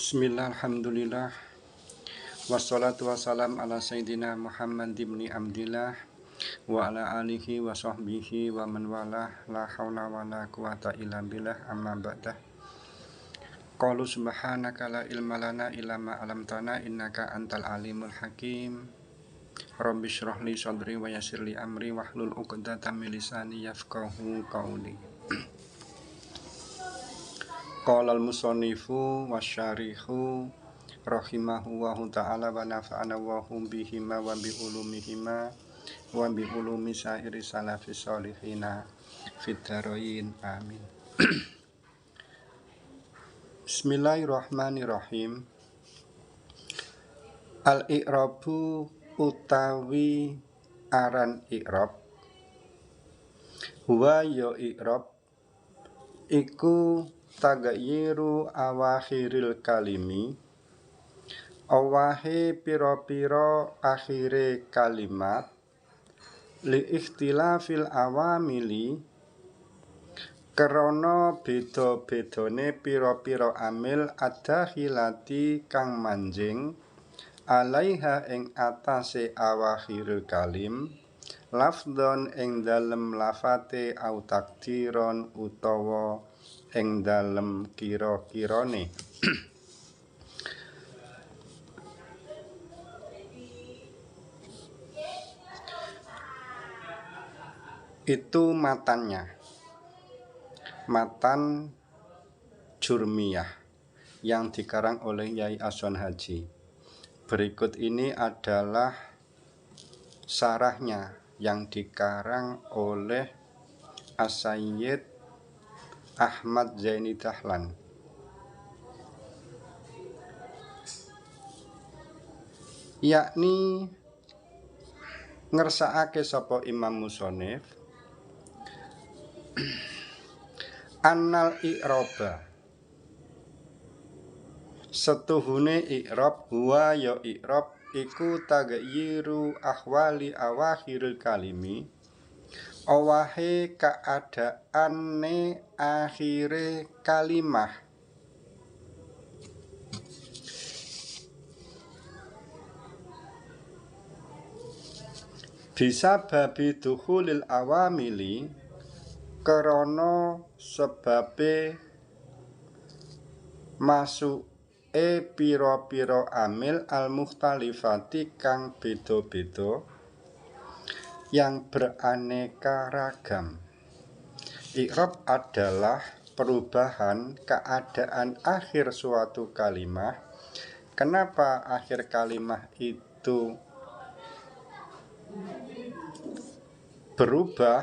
Bismillah, alhamdulillah, wassalatu wassalam ala sayyidina Muhammad ibn Abdillah wa ala alihi wa sahbihi wa man walah, la hawla wa la quwata illa billah, amma ba'dah. Qalu subhanaka la ilma lana illa ma 'allamtana innaka antal alimul hakim. Rabbi shrah li sadri wa yassir li amri wahlul 'uqdatam min lisani yafqahu qawli. Qala al-musannifu wasyarihu rahimahullahu ta'ala wa nafa'ana wa hum bihima wa bi ulumihima wa bi ulumi sa'iri salafis salihina fid dharain amin. Bismillahirrahmanirrahim. Al-i'rabu utawi aran i'rab huwa ya i'rab iku tagayiru awakhiril kalimi awahe piro-piro akhire kalimat li ikhtilafil awamili krana beda-bedane piro-piro amil adakhilati kang manjing alaiha ing atase awakhiril kalim lafdon ing dalem lafate au takdiron utawa ing dalem kira-kirane. Itu matannya, matan Jurmiyah yang dikarang oleh Yai Aswan Haji. Berikut ini adalah sarahnya yang dikarang oleh As-Sayyid Ahmad Zaini Dahlan. Yakni ngersakake sapa Imam Musonif annal i'raba setuhune i'rab huwa ya i'rab iku tagayiru ahwali awakhiril kalimi awahe keadaane akhire kalimah bisa babi dukhulil awamili krana sebabe masuke pira-pira amil al-mukhtalifati kang beda-beda yang beraneka ragam. I'rab adalah perubahan keadaan akhir suatu kalimat. Kenapa akhir kalimat itu berubah?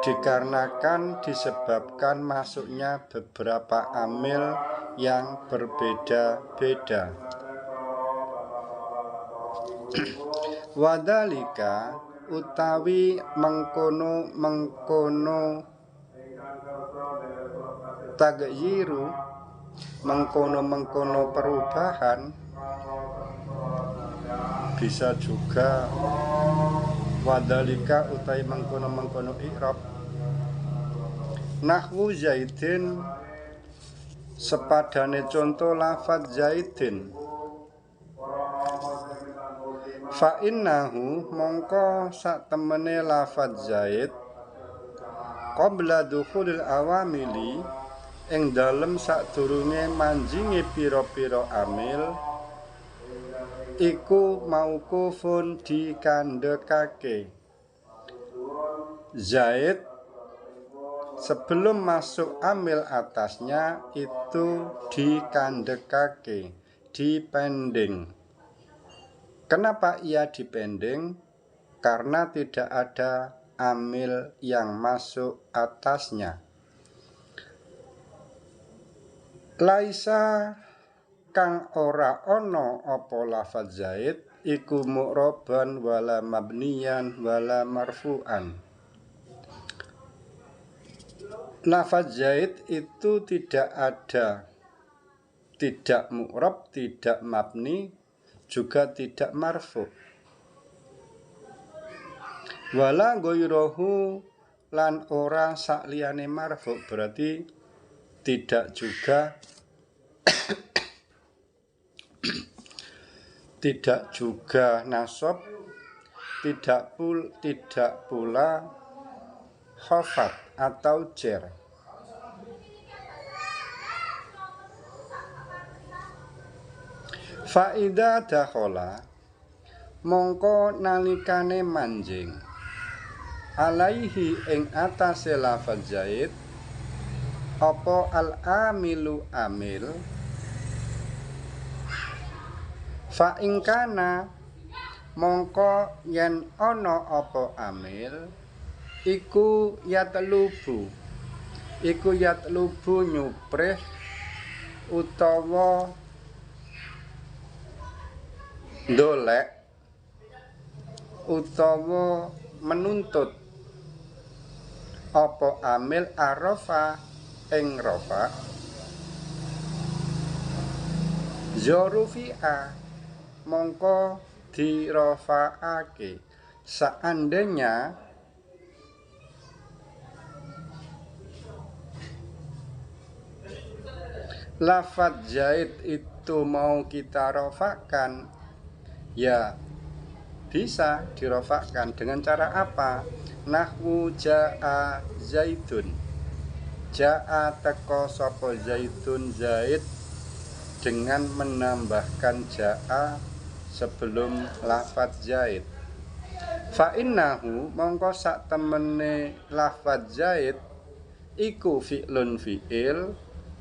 Dikarenakan disebabkan masuknya beberapa amil yang berbeda-beda. Wadhalika utawi mengkono tagayiru mengkono perubahan bisa juga wadhalika utawi mengkono i'rab nahwu zaidin sepadane contoh lafadz zaidin fa innahu mongko sak temene lafadz zaid qabla dukhulil awamili ing dalem sadurunge manjinge pira-pira amil iku mauqufun dikandhekake. Zaid sebelum masuk amil atasnya itu dikandhekake, dipending. Kenapa ia dipending? Karena tidak ada amil yang masuk atasnya. Laisa kang ora ana apa lafadz zaid iku mu'raban wala mabniyan wala marfu'an. Lafadz zaid itu tidak ada, tidak mu'rab, tidak mabni, juga tidak marfu'. Wala ghayruhu lan ora sakliyane marfu', berarti tidak juga nasab, tidak pula khafat atau jer. Faida dakhala mongko nalikane manjing alaihi ing atase lafaz zaid apa al amilu amil fa ingkana mongko yen ana apa amil iku yatlubu nyuprih utawa ndolek utawa menuntut apa amil arafa ing rafa zorufi'a mongko dirafa'ake seandainya lafaz zaid itu mau kita rafakan, ya bisa dirafakkan dengan cara apa? Nahwu ja'a zaidun, ja'a teko sapa zaidun zaid dengan menambahkan ja'a sebelum lafaz zaid. Fa innahu mongko sak temene lafaz zaid iku fi'lun fi'il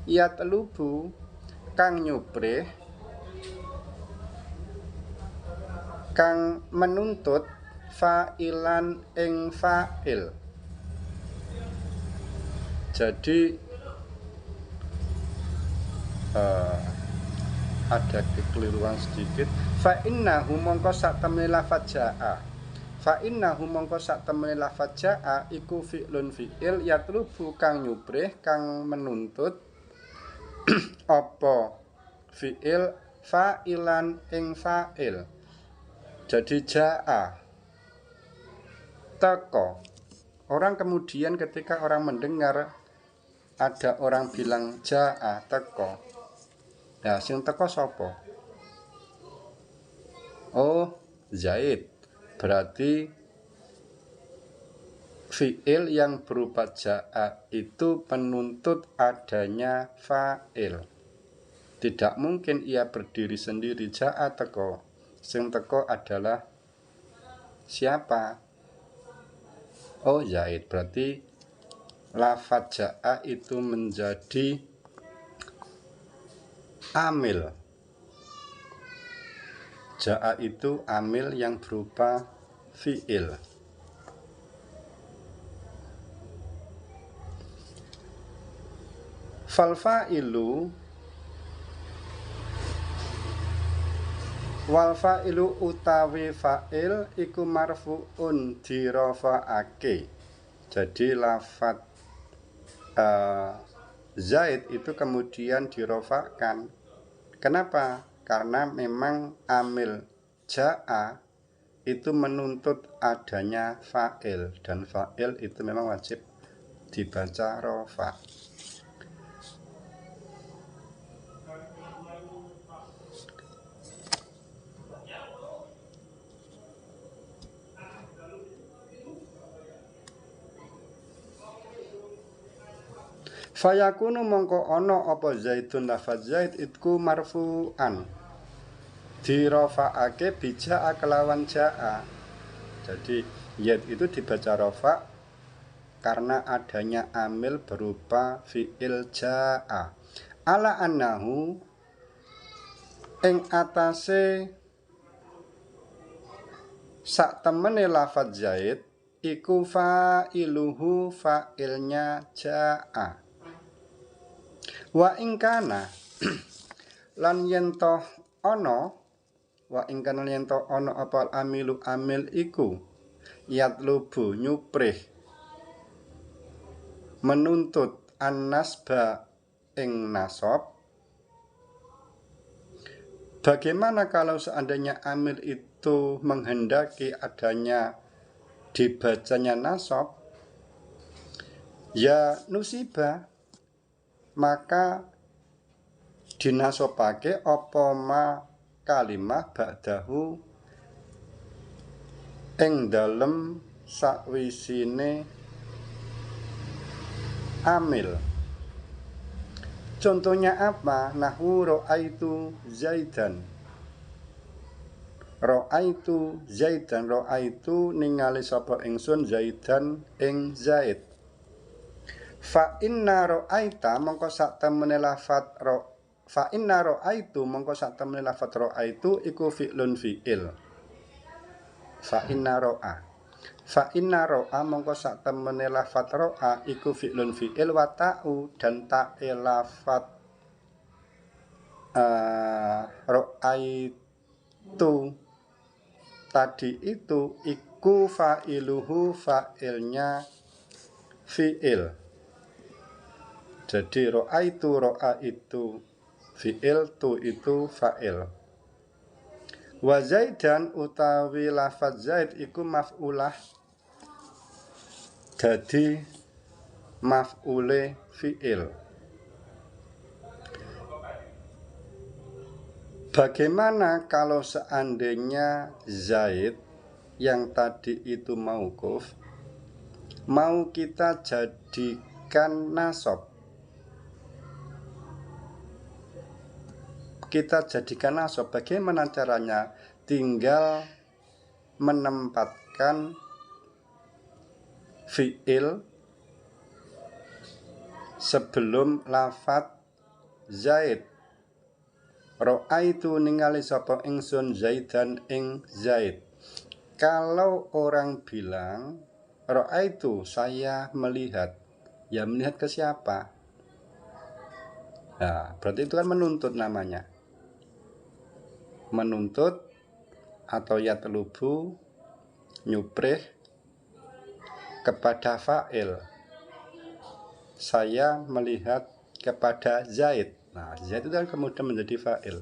yatlubu kang nyuprih kang menuntut fa'ilan ing fa'il. Jadi ada kekeliruan sedikit. Fa innahu mongko sak temene lafaz ja'a. Fa innahu mongko sak temene lafaz ja'a iku fi'lun fi'il yatlubu kang nyuprih kang menuntut apa fi'il fa'ilan ing fa'il. Jadi ja'a teko. Orang kemudian ketika orang mendengar ada orang bilang ja'a teko, ya sing teko sapa? Oh, Zaid. Berarti fi'il yang berupa ja'a itu penuntut adanya fa'il. Tidak mungkin ia berdiri sendiri. Ja'a teko, sing teko adalah siapa? Oh, Zaid. Berarti lafaz ja'a itu menjadi amil. Ja'a itu amil yang berupa fi'il. Fal fa'ilu wal fa'ilu utawi fa'il iku marfu'un dirafa'ake. Jadi lafaz Zaid itu kemudian dirafa'kan. Kenapa? Karena memang amil ja'a itu menuntut adanya fa'il, dan fa'il itu memang wajib dibaca rafa'. Fayakunu mongko ana apa zaidun lafaz zaid itku marfu'an dirafa'ake bija kelawan ja'a. Jadi zaid itu dibaca rafa' karena adanya amil berupa fi'il ja'a. Ala annahu ing atase sak temene lafaz zaid iku fa'iluhu fa'ilnya ja'a. Wa ingkana lan yen to ana apa amilu amil iku yatlubu nyuprih menuntut an-nasba ing nasab. Bagaimana kalau seandainya amil itu menghendaki adanya dibacanya nasab? Ya nusiba, maka dinasobake apa ma kalimah ba'dahu ing dalem sakwisine amil. Contohnya apa? Nahwu ra'aitu Zaidan. Ra'aitu Zaidan, ra'aitu ningali sapa ingsun Zaidan ing Zaid. Fa inna ra'aita mongko sak temene lafat fa inna ra'aitu mongko sak temene lafat ra'aitu iku fi'lun fi'il. Fa inna ra'a mongko sak temene lafat ra'a iku fi'lun fi'il wa ta'u dan ta'e lafat ra'aitu tadi itu iku fa'iluhu fa'ilnya fi'il. Jadi ra'a itu fi'il, tu itu fa'il. Wa Zaidan utawi lafaz Zaid iku maf'ulah dadi maf'ule fi'il. Bagaimana kalau seandainya Zaid yang tadi itu mauquf mau kita jadikan nasab? Kita jadikan nasab, bagaimana caranya? Tinggal menempatkan fi'il sebelum lafat Zaid. Ra'aitu ningali sapa ingsun Zaidan ing Zaid. Kalau orang bilang ra'aitu, saya melihat, ya melihat ke siapa? Nah, berarti itu kan menuntut namanya. Menuntut atau yatlubu nyuprih kepada fa'il. Saya melihat kepada Zaid. Nah, Zaid itu kan kemudian menjadi fa'il.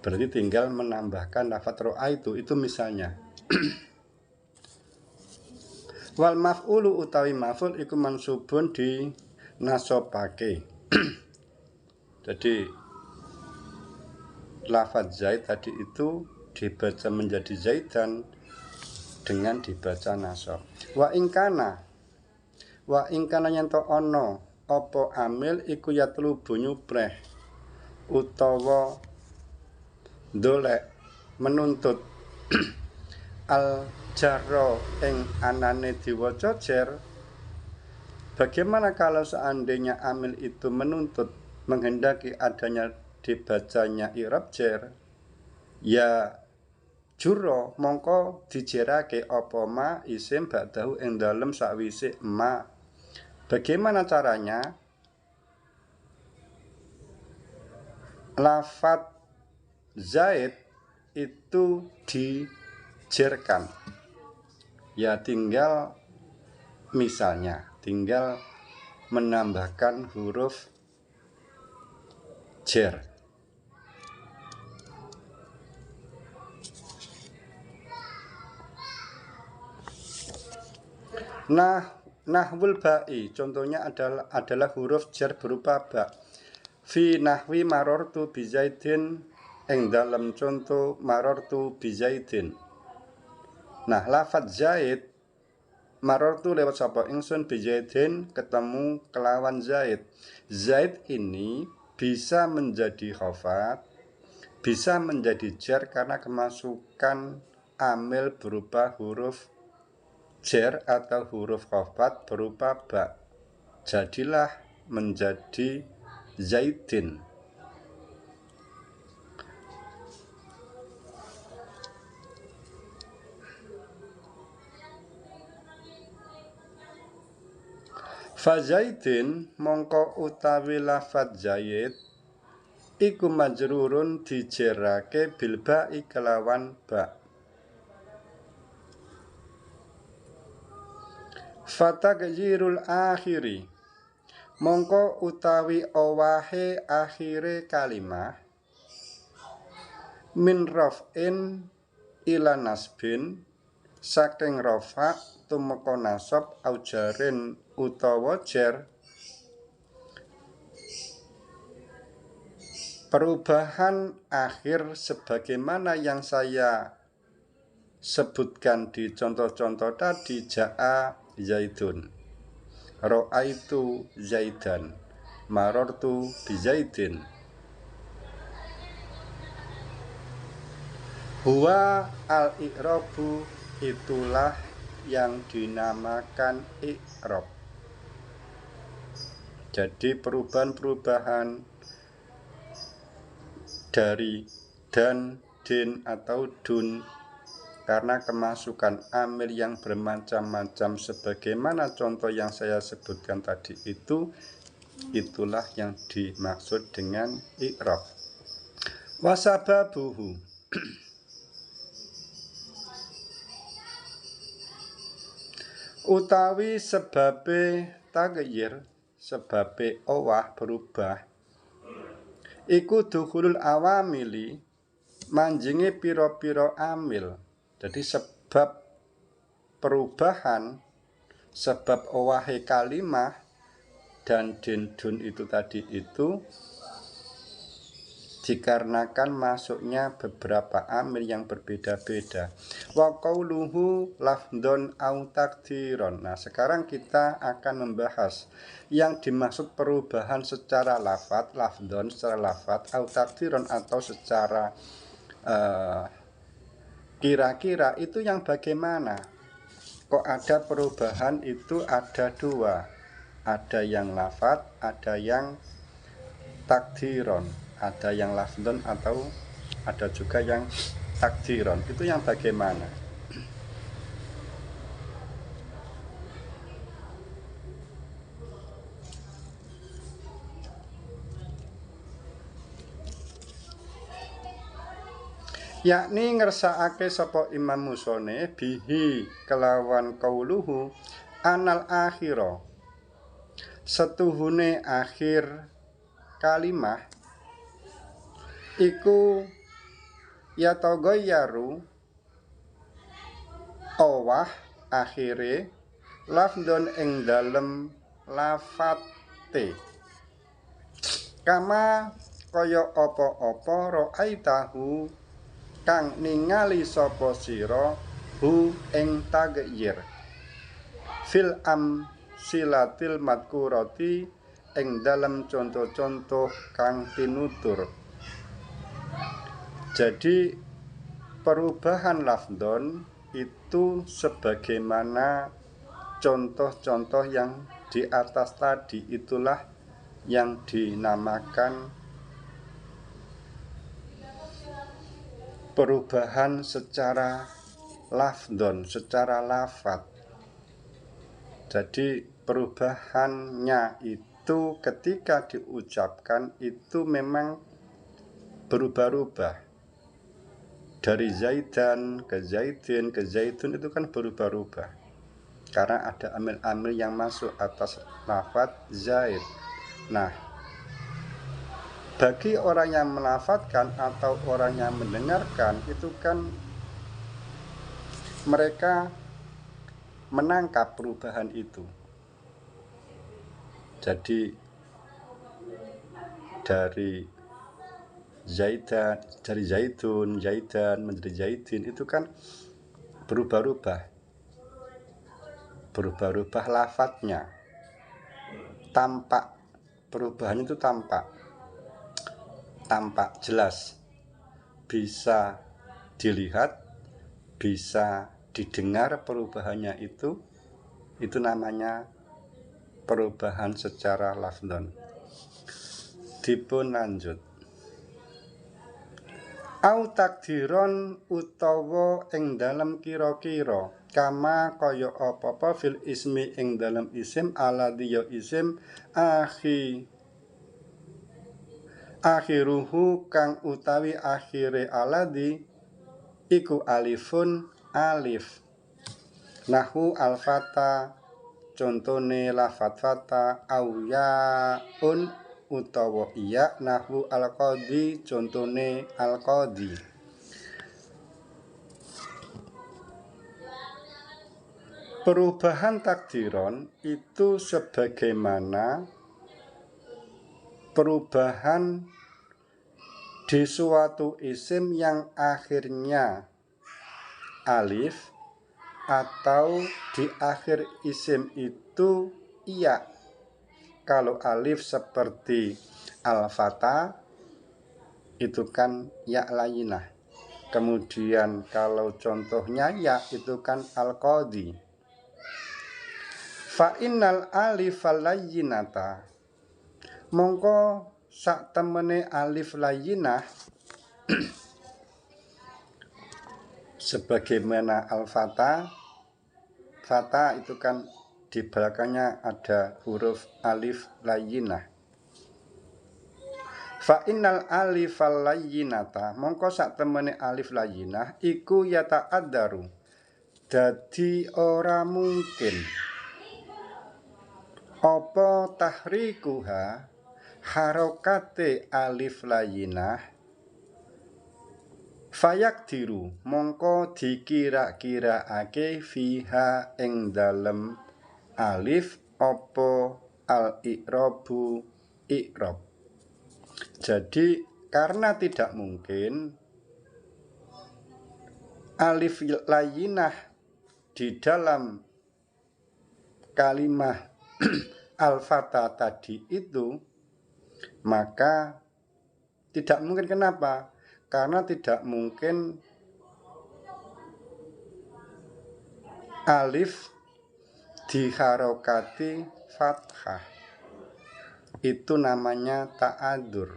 Berarti tinggal menambahkan lafaz ra'aitu itu misalnya. Wal maf'ulu utawi maf'ul iku mansubun di nasobake. Jadi lafaz Zaid tadi itu dibaca menjadi Zaidan dengan dibaca nasab. Wa ingkana yen to ana apa amil iku yatlubu nyupreh utawa dolek menuntut al jarra ing anane diwaca jar. Bagaimana kalau seandainya amil itu menuntut menghendaki adanya dibacanya i'rab jar? Ya juro mongko dijerake apa ma isim ba'dahu ing dalem sakwise ma. Bagaimana caranya? Lafat Zaid itu dijerkan. Ya tinggal misalnya tinggal menambahkan huruf jar. Nahwul ba'i contohnya adalah huruf jar berupa ba. Fi nahwi marortu bi Zaidin ing dalam contoh marortu bi Zaidin. Nah, lafaz Zaid marortu lewat sapa ingsun bi Zaidin ketemu kelawan Zaid. Zaid ini bisa menjadi khafat, bisa menjadi jar karena kemasukan amil berupa huruf jar atau huruf khafat berupa ba. Jadilah menjadi Zaidin. Fa Zaidin mongko utawi lafaz Zaid iku majrurun dijerake bil ba'i kelawan ba. Fatagzirul akhiri mongko utawi owahe akhire kalimah min raf'in ila nasbin saking rafa tumeka nasab aujarin utawa jar Perubahan akhir sebagaimana yang saya sebutkan di contoh-contoh tadi, ja'a zaidun, ra'aitu zaidan, marartu bi zaidin. Huwa al-i'rabu, itulah yang dinamakan i'rab. Jadi perubahan-perubahan dari dan, din atau dun karena kemasukan amil yang bermacam-macam sebagaimana contoh yang saya sebutkan tadi itu, itulah yang dimaksud dengan i'rab. Wasababuhu, utawi sebabe taghyir, sebabe owah berubah, iku dukhulul awamili, manjingi piro-piro amil. Jadi sebab perubahan, sebab owahe kalimah dan dindun itu tadi itu dikarenakan masuknya beberapa amil yang berbeda-beda. Wa qauluhu lafdhon au takdiron. Nah, sekarang kita akan membahas yang dimaksud perubahan secara lafadz, lafdhon secara lafadz, au takdiron atau secara kira-kira itu yang bagaimana? Kok ada perubahan itu ada dua, ada yang lafadz, ada yang takdiron, ada yang lafdhon atau ada juga yang takdiron. Itu yang bagaimana? Yakni ngersakake sapa Imam Musone bihi kelawan qauluhu anal akhira, setuhune akhir kalimah iku yatogoyaru, owah akhire lafdhon ing dalem lafate, kama kaya apa-apa ra'aitahu kang ningali sapa sira hu ing taghyir fil silatil madkurati ing dalam contoh-contoh kang tinutur. Jadi perubahan lafdhon itu sebagaimana contoh-contoh yang di atas tadi, itulah yang dinamakan perubahan secara lafdhon, secara lafadz. Jadi perubahannya itu ketika diucapkan itu memang berubah-ubah. Dari zaidan ke zaidin ke zaidun itu kan berubah-ubah. Karena ada amil-amil yang masuk atas lafadz zaid. Nah, bagi orang yang melafadzkan atau orang yang mendengarkan itu kan mereka menangkap perubahan itu. Jadi dari zaidan, dari zaidun, zaidan menjadi zaidin itu kan berubah-ubah. Berubah-ubah lafadznya. Tampak perubahan itu tampak jelas, bisa dilihat, bisa didengar perubahannya itu namanya perubahan secara lafdhon. Dipun lanjut. Au takdiron utawa ing dalam kira-kira, kama kaya apa-apa fil ismi ing dalam isim aladhi ya isim akhiruhu kang utawi akhire aladhi iku alifun alif. Nahu alfata, contone lafadz fata, au yaun utawa iya, nahu alqadi, contone alqadi. Perubahan takdiron itu sebagaimana perubahan di suatu isim yang akhirnya alif atau di akhir isim itu iya. Kalau alif seperti al-fata itu kan ya layinah. Kemudian kalau contohnya ya itu kan al-qadhi. Fa innal alif layyinata, mongko sak temene alif layyinah sebagaimana al-fata. Fata itu kan di belakangnya ada huruf alif layyinah. Fa innal alifal layyinata, mongko sak temene alif layyinah iku yata'addaru, dadi ora mungkin apa tahrikuha, harokate alif layyinah, fayak diru, mongko dikira-kiraake fiha ing dalem alif opo al-i'rabu i'rab. Jadi karena tidak mungkin alif layyinah di dalam kalimat al-fata tadi itu, maka tidak mungkin. Kenapa? Karena tidak mungkin alif diharokati fathah. Itu namanya ta'adur.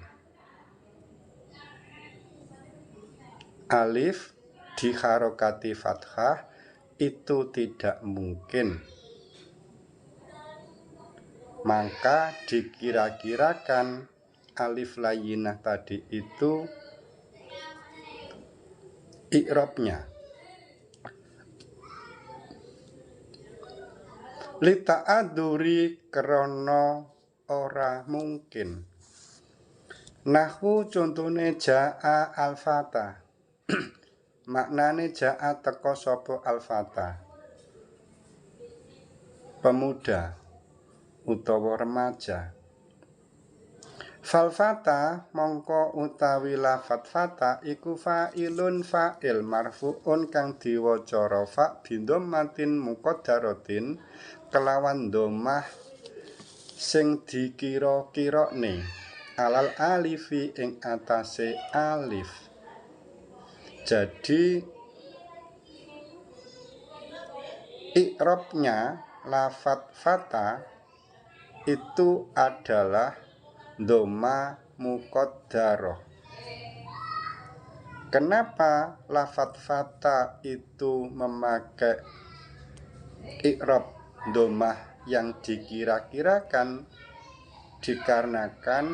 Alif diharokati fathah itu tidak mungkin. Maka dikira-kirakan alif layyinah tadi itu i'rabnya li ta'aduri krana ora mungkin. Nahwu contone ja'a al-fata. Maknane ja'a teko sapa al-fata, pemuda utawa remaja. Falfata mongko utawi lafat fata iku fa'ilun fa'il marfu'un kang diwaca rafa bidhammatin muqaddaratin kelawan dhammah sing dikira-kirane alal alifi ing atase alif. Jadi i'rabnya lafat fata itu adalah dhamma muqaddarah. Kenapa lafat fata itu memakai i'rab dhammah yang dikira-kirakan? Dikarenakan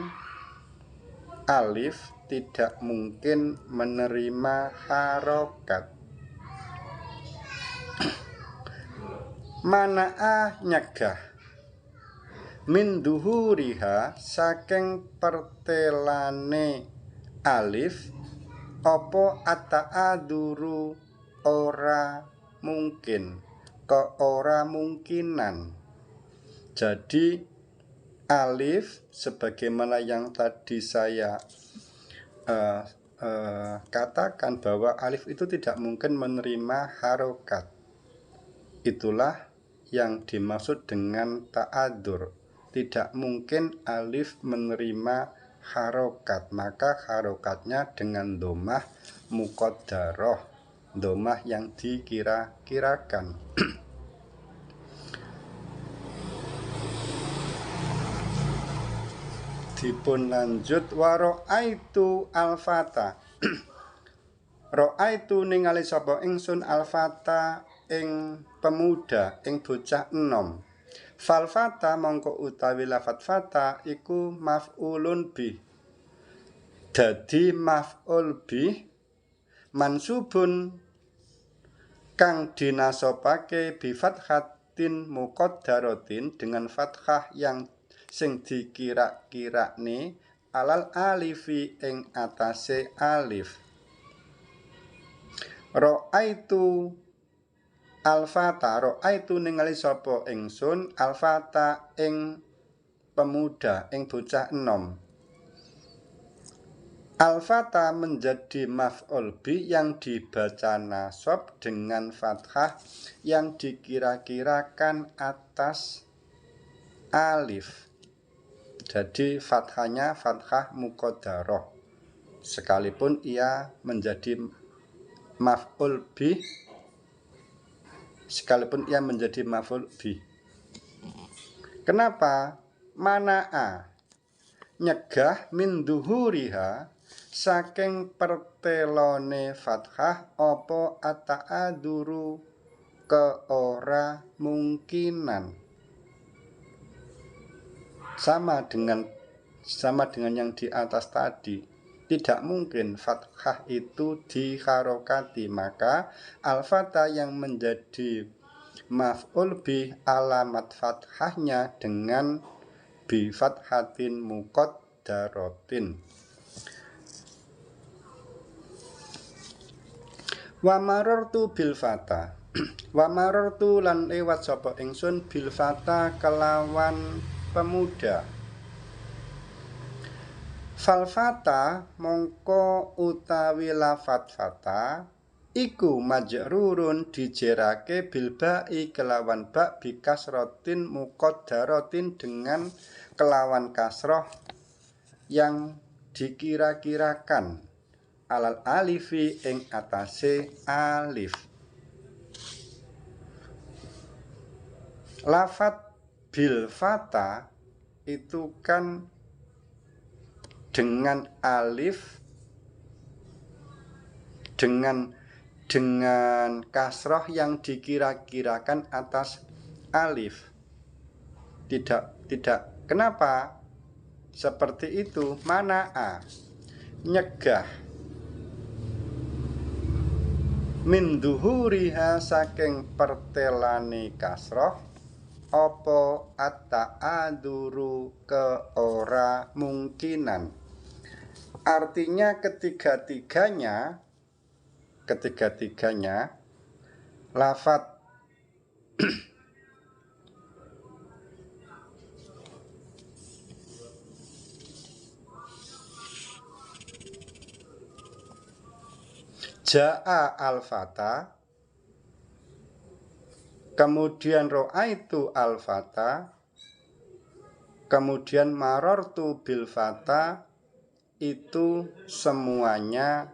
alif tidak mungkin menerima harokat. Mana'a nyegah min duhuriha saking pertelane alif apa ata'aduru ora mungkin, ora mungkinan. Jadi alif sebagaimana yang tadi saya katakan bahwa alif itu tidak mungkin menerima harokat. Itulah yang dimaksud dengan ta'adur. Tidak mungkin alif menerima harokat, maka harokatnya dengan dhammah muqaddarah, dhammah yang dikira-kirakan. Dipun lanjut wa ra'aitu al-fata. Ra'aitu ningali sapa ingsun al-fata ing pemuda, ing bocah enom. Fal fata mongko utawi lafat fata iku maf'ulun bih. Dadi maf'ul bih mansubun kang dinasobake bi fathatin muqaddaratin dengan fathah yang sing dikira-kirane alal alifi ing atase alif. Ra'aitu al-fata, ra'aitu ningali sapa ingsun al-fata ing pemuda, ing bocah enom. Al-fata menjadi maf'ul bi yang dibaca nasab dengan fathah yang dikira-kirakan atas alif. Jadi fathahnya fathah muqaddarah. Sekalipun ia menjadi maf'ul bi, Kenapa? Mana'a nyegah min duhuriha saking pertelone fathah apa ata'aduru keora mungkinan. Sama dengan yang di atas tadi. Tidak mungkin fathah itu diharokati, maka al-fata yang menjadi maf'ul bi alamat fathahnya dengan bi fathatin muqaddaratin. Wa marartu bil fata. Wa marartu lan lewat sapa ingsun bil fata kelawan pemuda. Fal fata mongko utawi lafat fata iku majrurun dijerake bil ba'i kelawan ba bi kasratin muqaddaratin dengan kelawan kasroh yang dikira-kirakan alal alifi ing atase alif. Lafat bil fata itu kan dengan alif dengan kasroh yang dikira-kirakan atas alif. Tidak. Kenapa seperti itu? Mana'a nyegah min duhuriha saking pertelane kasroh apa at-ta'aduru keora mungkinan. Artinya ketiga-tiganya lafat ja'a al-fata, kemudian ro'aitu al-fata, kemudian marartu bil fata, itu semuanya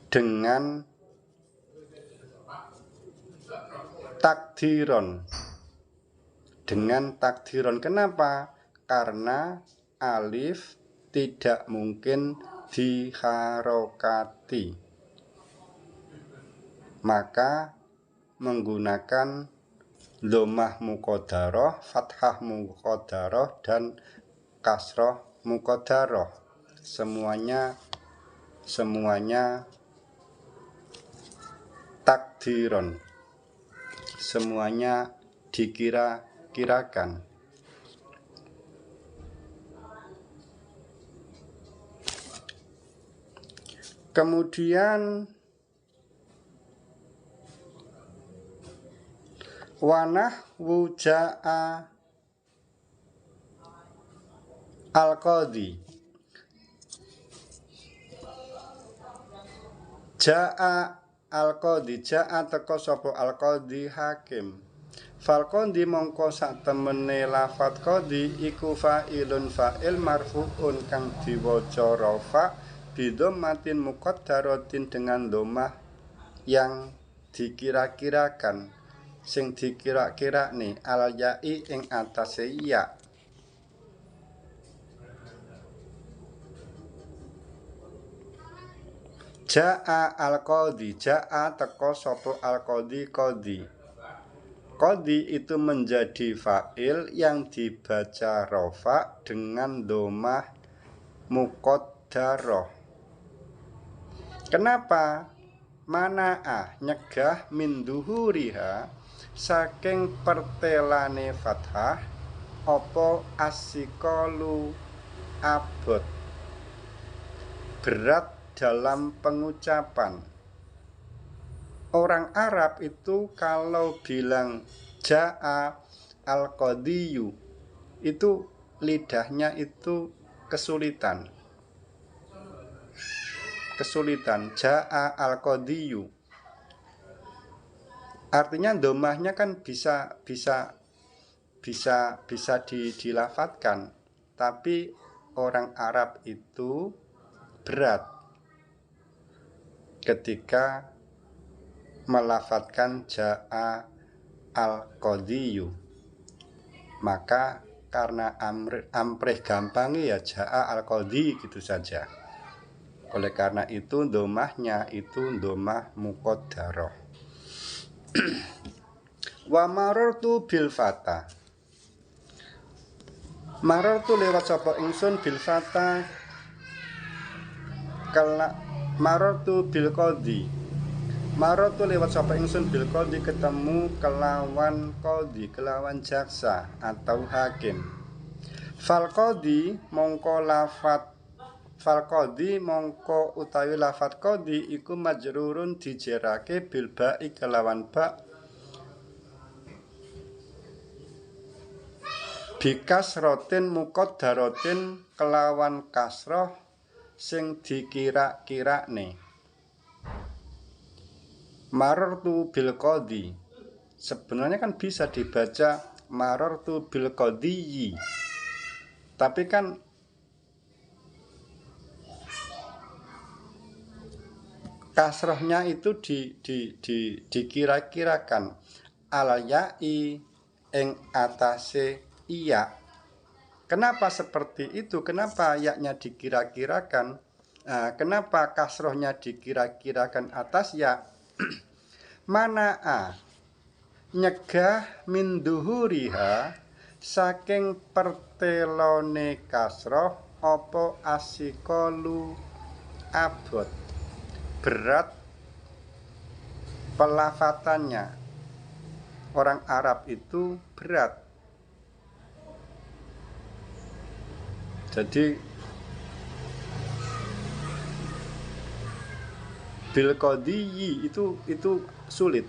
dengan takdiron. Kenapa? Karena alif tidak mungkin diharokati, maka menggunakan dhammah muqaddarah, fathah muqaddarah dan kasroh muqaddarah. Semuanya takdiron, semuanya dikira-kirakan. Kemudian wanah wuja'a al-qadhi. Ja'a al-qadhi, ja'a teko sapa al-qadhi hakim. Fal qadhi mongko sak temene lafat qadhi iku fa'ilun fa'il marfu'un kang diwaca rafa bidhammatin muqaddaratin dengan dhammah yang dikira-kirakan, sing dikira-kirane al ya'i ing atase ya. Ja'a al-qadhi, ja'a teko sapa al-qadhi qadhi. Qadhi itu menjadi fa'il yang dibaca rafa dengan dhammah muqaddarah. Kenapa? Mana'a nyegah min duhuriha saking pertelane fathah apa asikalu abot, berat dalam pengucapan. Orang Arab itu kalau bilang ja'a al-qadhiyu itu lidahnya itu kesulitan. kesulitan. Ja'a al-qadhiyu. Artinya domahnya kan bisa dilafatkan, tapi orang Arab itu berat ketika melafatkan ja'a al-qadhiyu. Maka karena ampreh gampang ya ja'a al-qadhi gitu saja. Oleh karena itu domahnya itu domah muqaddarah. Wa marartu bil fata. Marartu lewat sapa ingsun bil fata kala marartu bil qadhi. Marartu lewat sapa ingsun bil qadhi ketemu kelawan qadhi, kelawan jaksa atau hakim. Fal qadhi mongko lafat fal qadhi mongko utawi lafat qadhi iku majrurun dijerake bil ba'i kelawan ba bikas rotin muqaddaratin kelawan kasroh sing dikira-kirane. Marartu bil qadhi sebenarnya kan bisa dibaca marartu bil qadhiyi, tapi kan kasrohnya itu dikira-kirakan ala ya'i ing atase iya. Kenapa seperti itu? Kenapa yaknya dikira-kirakan? Kenapa kasrohnya dikira-kirakan atas ya? Mana'a nyegah min duhuriha saking pertelone kasroh opo asikolu abot, berat pelafatannya. Orang Arab itu berat. Jadi bil qadhiyi itu sulit.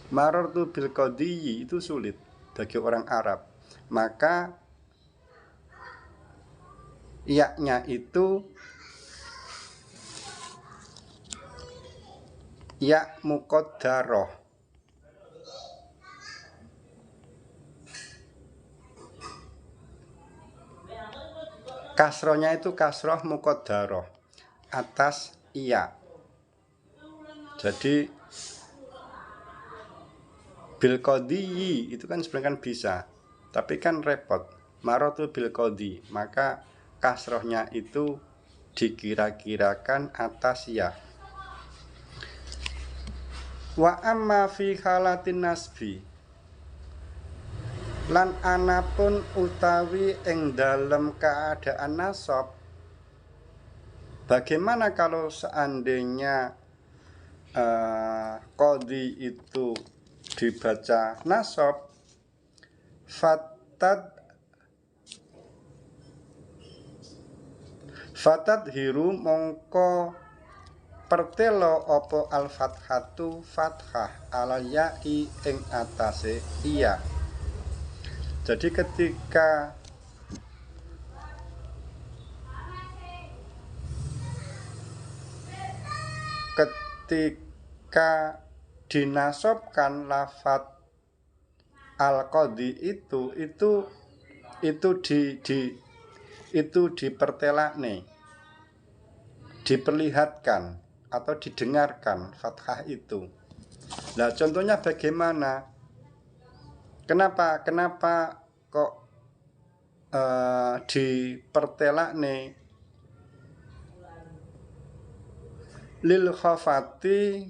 Marartu bil qadhiyi itu sulit bagi orang Arab. Maka yaknya itu ya muqaddarah. Kasrohnya itu kasroh muqaddarah atas iya. Jadi bil qadhiyi itu kan sebenarnya kan bisa, tapi kan repot. Marartu bil qadhi, maka kasrohnya itu dikira-kirakan atas ya. Wa amma fi halatin nasbi, lan anapun utawi ing dalam keadaan nasab. Bagaimana kalau seandainya qadhi itu dibaca nasab? Fatad hiru mongko pertelo opo al fathatu fathah ala ya'i ing atase iya. Jadi ketika dinasobkan lafat al-qadhi itu dipertelakne, diperlihatkan atau didengarkan fathah itu. Nah, contohnya bagaimana? Kenapa kok dipertelakne? Lil khafati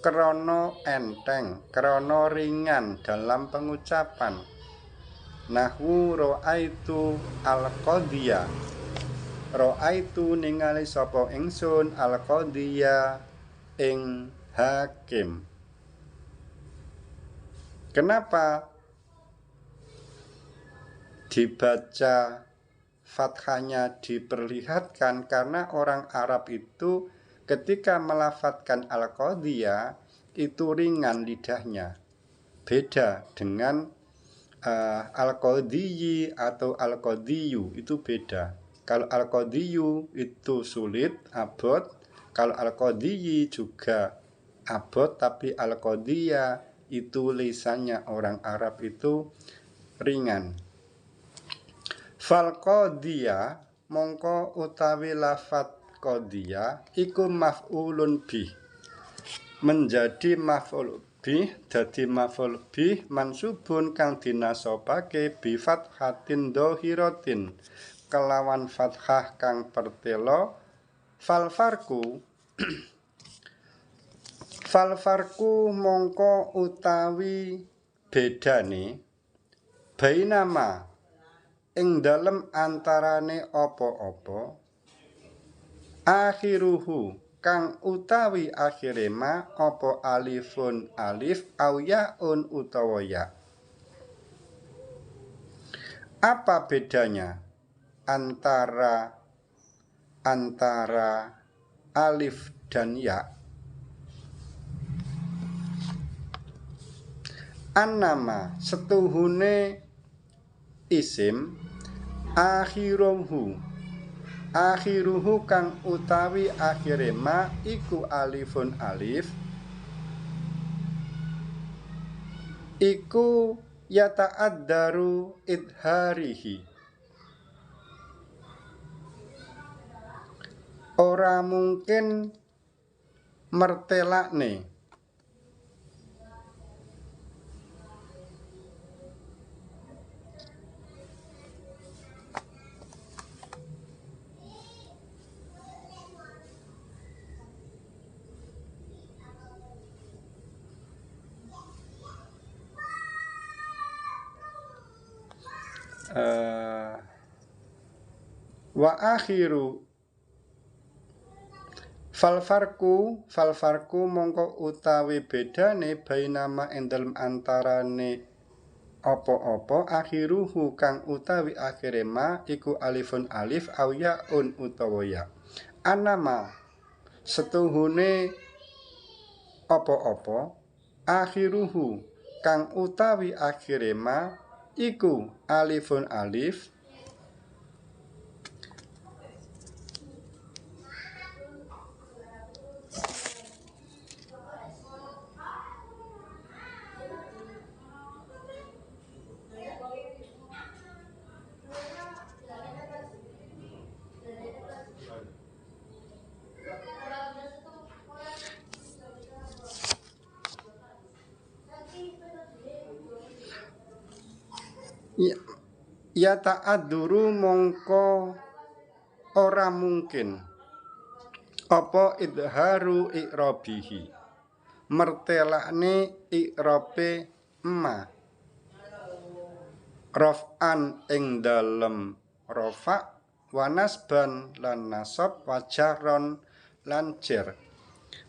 krono enteng, krono ringan dalam pengucapan. Nahwu ro'aitu al-qadhiya. Ro'aitu ningali sapa ingsun al-qadhiya ing hakim. Kenapa dibaca fathahnya diperlihatkan? Karena orang Arab itu ketika melafatkan al-qadhiya itu ringan lidahnya. Beda dengan al-qadhiyi atau al-qadhiyu itu beda. Kalau al-qadhiyu itu sulit, abot. Kalau al-qadiyyi juga abot, tapi al-qadiyya itu lisannya orang Arab itu ringan. Fal qadiyya mongko utawi lafat qadiyya iku maf'ulun bih, menjadi maf'ul bih, dadi maf'ul bih mansubun kang dinasobake bi fathatin dhahiratin kelawan fathah kang pertelo. Fal farku mongko utawi bedane bainama ing dalem antarane apa-apa akhiruhu kang utawi akhire ma apa alifun alif au yaun utawa ya. Apa bedanya antara alif dan ya? Annama setuhune isim akhiruhu kang utawi akhire ma iku alifun alif iku yata'addaru idharihi, ora mungkin mertelakne. Wa akhiru fal farku mongko utawi bedane bainama ing dalem antarane apa-apa akhiruhu kang utawi akhire ma iku alifun alif au yaun utawa ya. Anama setuhune apa-apa akhiruhu kang utawi akhire ma iku alifun alif ya ta'adzuru mongko ora mungkin apa idharu i'rabihi mertelakne i'rabe ma raf'an ing dalem rafa' wa nasban lan nasab wa jarron lan jar.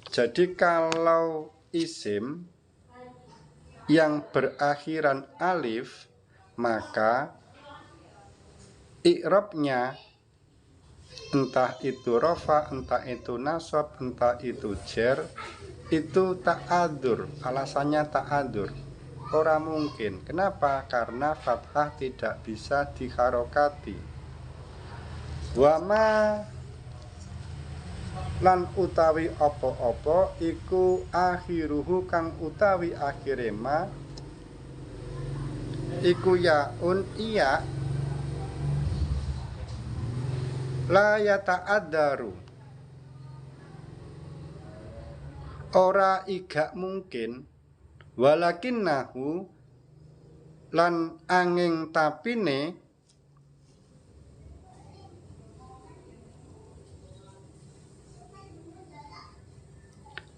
Jadi kalau isim yang berakhiran alif maka i'rabnya entah itu rafa, entah itu nasab, entah itu jar itu ta'adzur. Alasannya ta'adzur, ora mungkin. Kenapa? Karena fathah tidak bisa diharokati. Wama lan utawi apa-apa iku akhiruhu kang utawi akhire ma iku yaun iya la yata'addaru ora igak mungkin walakinnahu lan angin tapine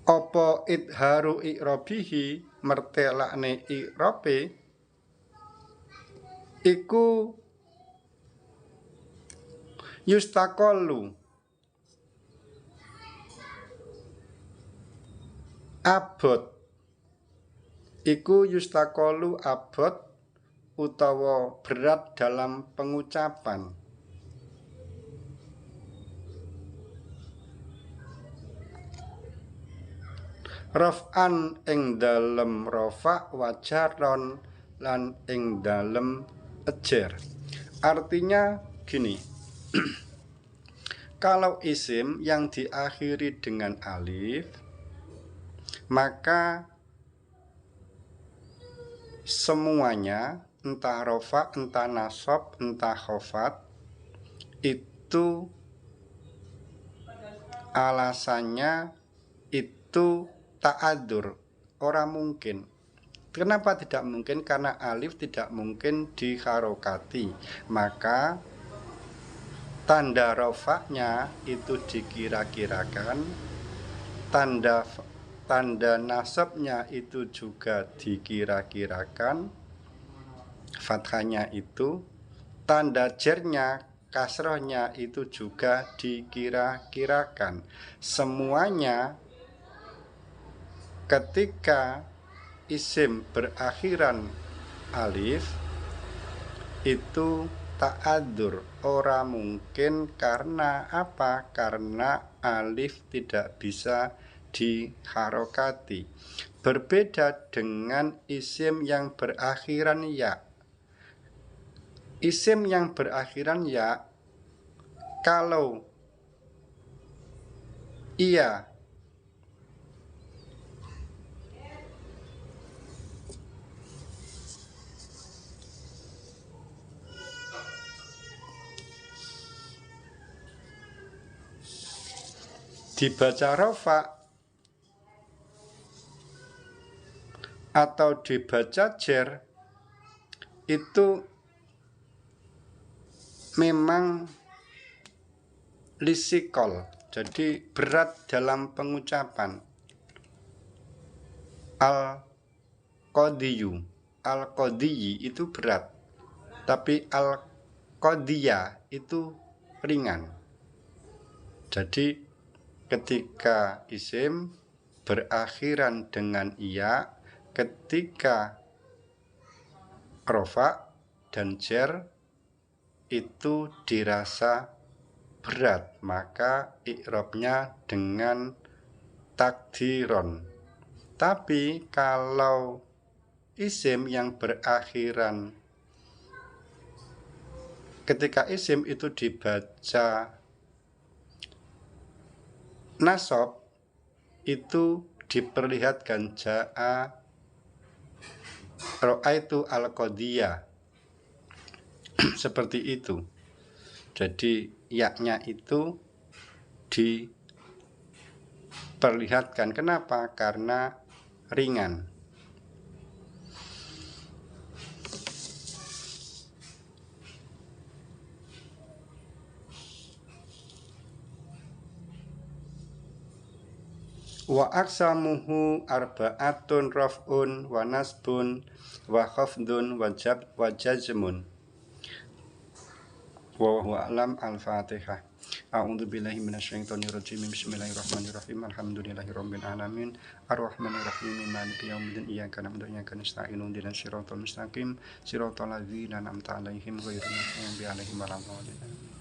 apa idharu i'rabihi mertelakne i'rabe iku yustaqallu abot iku yustaqallu abot utawa berat dalam pengucapan. Raf'an ing dalem rafa' wa jarron lan ing dalem jar. Artinya gini. Kalau isim yang diakhiri dengan alif, maka semuanya, entah rofa, entah nasab, entah khofat, itu alasannya itu ta'adur, ora mungkin. Kenapa tidak mungkin? Karena alif tidak mungkin diharokati, maka tanda rofaknya itu dikira-kirakan, tanda nasabnya itu juga dikira-kirakan, fathahnya itu, tanda jernya, kasrohnya itu juga dikira-kirakan. Semuanya ketika isim berakhiran alif itu ta'adur, ora mungkin. Karena apa? Karena alif tidak bisa diharokati. Berbeda dengan isim yang berakhiran ya. Isim yang berakhiran ya, kalau ia dibaca rofa atau dibaca jer, itu memang lisikol, jadi berat dalam pengucapan. Al-qadiyu, al-qadiyi itu berat, tapi al-qadiya itu ringan. Jadi ketika isim berakhiran dengan iya, ketika rofa dan jer itu dirasa berat, maka i'rabnya dengan takdiron. Tapi kalau isim yang berakhiran, ketika isim itu dibaca nasab, itu diperlihatkan ja'a ra'aitu al-qadiyah seperti itu. Jadi yaknya itu diperlihatkan. Kenapa? Karena ringan. Wa aksamuhu arba'atun raf'un wa nasbun wa khafdun wa jazmun. Wallahu a'lam. Al-Fatihah. A'udzu billahi minasyaitonir rajim. Bismillahirrahmanirrahim. Alhamdulillahirabbil alamin. Arrahmanirrahim. Maliki yaumiddin. Iyyaka na'budu wa iyyaka nasta'in. Ihdinas siratal mustaqim. Siratal ladzina an'amta 'alaihim ghairil maghdubi 'alaihim waladdallin.